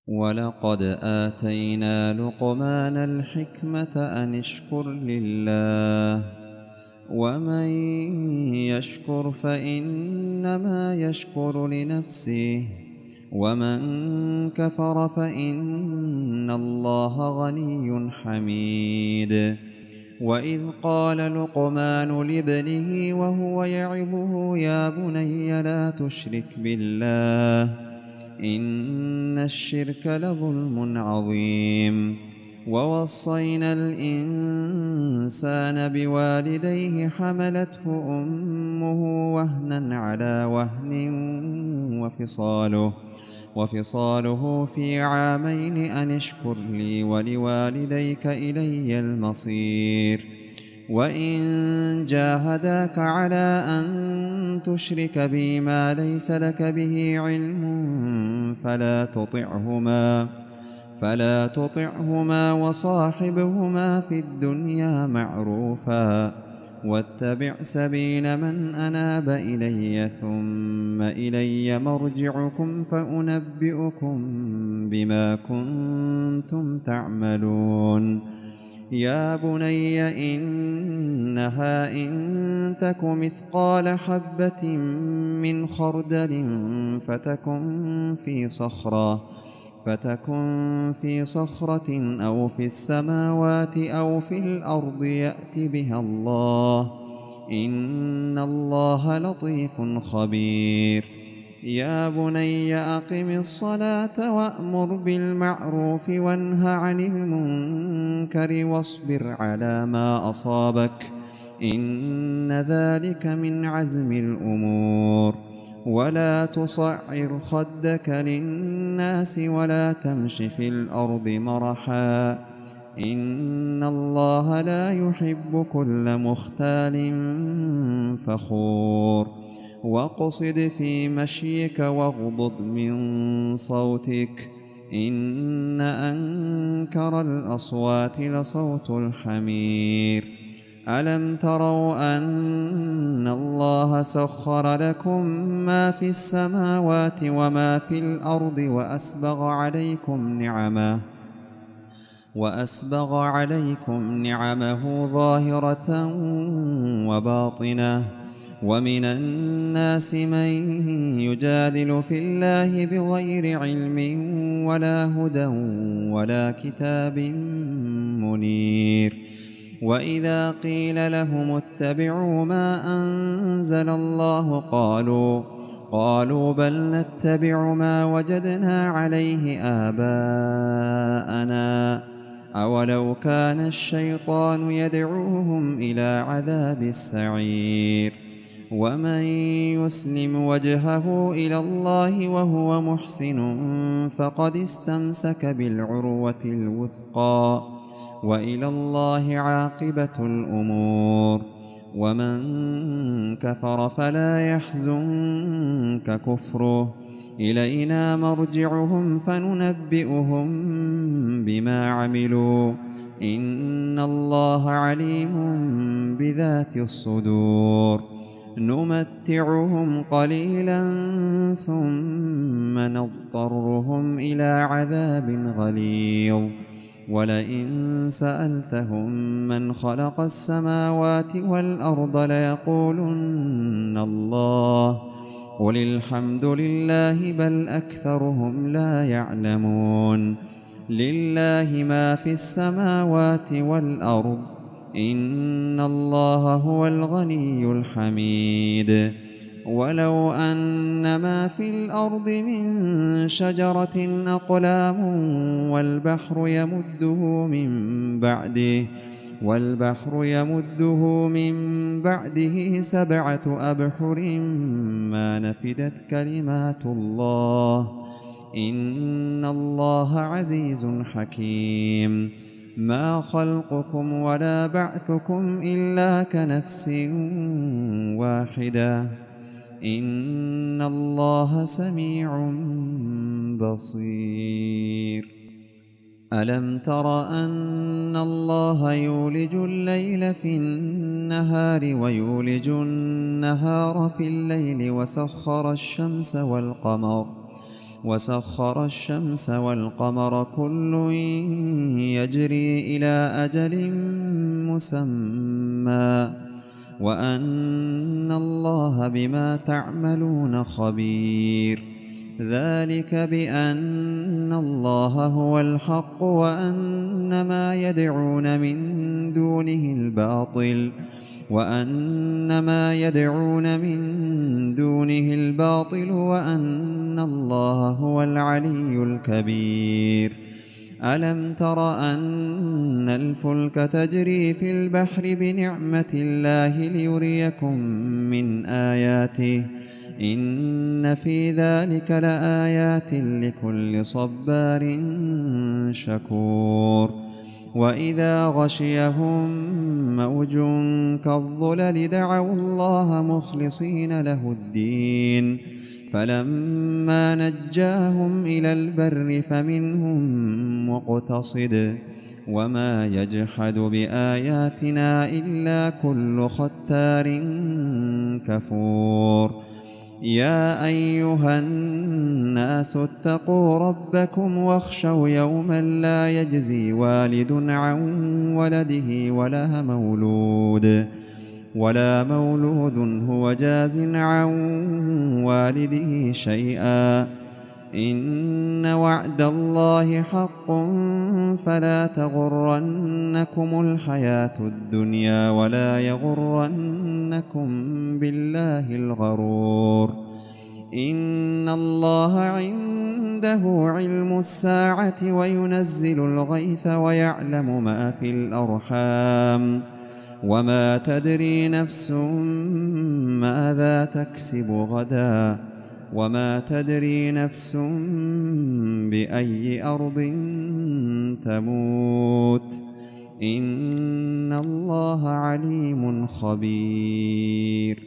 ولقد آتينا لقمان الحكمة أن اشكر لله ومن يشكر فإنما يشكر لنفسه ومن كفر فإن الله غني حميد. وإذ قال لقمان لابنه وهو يعظه يا بني لا تشرك بالله إن الشرك لظلم عظيم. ووصينا الإنسان بوالديه حملته أمه وهنا على وهن وفصاله في عامين أن اشكر لي ولوالديك إلي المصير. وإن جاهداك على أن تشرك بي ما ليس لك به علم فلا تطعهما وصاحبهما في الدنيا معروفا واتبع سبيل من أناب إلي ثم إلي مرجعكم فأنبئكم بما كنتم تعملون. يا بني إنها إن تك مثقال حبة من خردل فتكن في صخرة أو في السماوات أو في الأرض يأت بها الله إن الله لطيف خبير. يا بني أقم الصلاة وأمر بالمعروف وانه عن المنكر واصبر على ما أصابك إن ذلك من عزم الأمور. ولا تصعر خدك للناس ولا تمش في الأرض مرحا إن الله لا يحب كل مختال فخور. واقصد في مشيك واغضض من صوتك إن أنكر الأصوات لصوت الحمير. ألم تروا أن الله سخر لكم ما في السماوات وما في الأرض وأسبغ عليكم نعمه ظاهرة وباطنة ومن الناس من يجادل في الله بغير علم ولا هدى ولا كتاب منير. وإذا قيل لهم اتبعوا ما أنزل الله قالوا بل نتبع ما وجدنا عليه آباءنا أولو كان الشيطان يدعوهم إلى عذاب السعير. ومن يسلم وجهه إلى الله وهو محسن فقد استمسك بالعروة الوثقى وإلى الله عاقبة الأمور. ومن كفر فلا يحزنك كفره إلينا مرجعهم فننبئهم بما عملوا إن الله عليم بذات الصدور. نمتعهم قليلا ثم نضطرهم إلى عذاب غليظ. ولئن سألتهم من خلق السماوات والأرض ليقولن الله قل الحمد لله بل أكثرهم لا يعلمون. لله ما في السماوات والأرض إن الله هو الغني الحميد. ولو أن ما في الأرض من شجرة أقلام والبحر يمده من بعده 7 أبحر ما نفدت كلمات الله إن الله عزيز حكيم. ما خلقكم ولا بعثكم إلا كنفس واحدة إن الله سميع بصير. ألم تر أن الله يولج الليل في النهار ويولج النهار في الليل وسخر الشمس والقمر كل يجري إلى أجل مسمى وأن الله بما تعملون خبير. ذلك بأن الله هو الحق وأن ما يدعون من دونه الباطل وأن الله هو العلي الكبير. ألم تر أن الفلك تجري في البحر بنعمة الله ليريكم من آياته إن في ذلك لآيات لكل صبار شكور. وإذا غشيهم موج كالظلل دعوا الله مخلصين له الدين فلما نجاهم إلى البر فمنهم مقتصد وما يجحد بآياتنا إلا كل ختار كفور. يا أيها الناس اتقوا ربكم واخشوا يوما لا يجزي والد عن ولده ولا مولود هو جاز عن والده شيئا إن وعد الله حق فلا تغرنكم الحياة الدنيا ولا يغرنكم بالله الغرور. إن الله عنده علم الساعة وينزل الغيث ويعلم ما في الأرحام وما تدري نفس ماذا تكسب غدا وما تدري نفس بأي أرض تموت إن الله عليم خبير.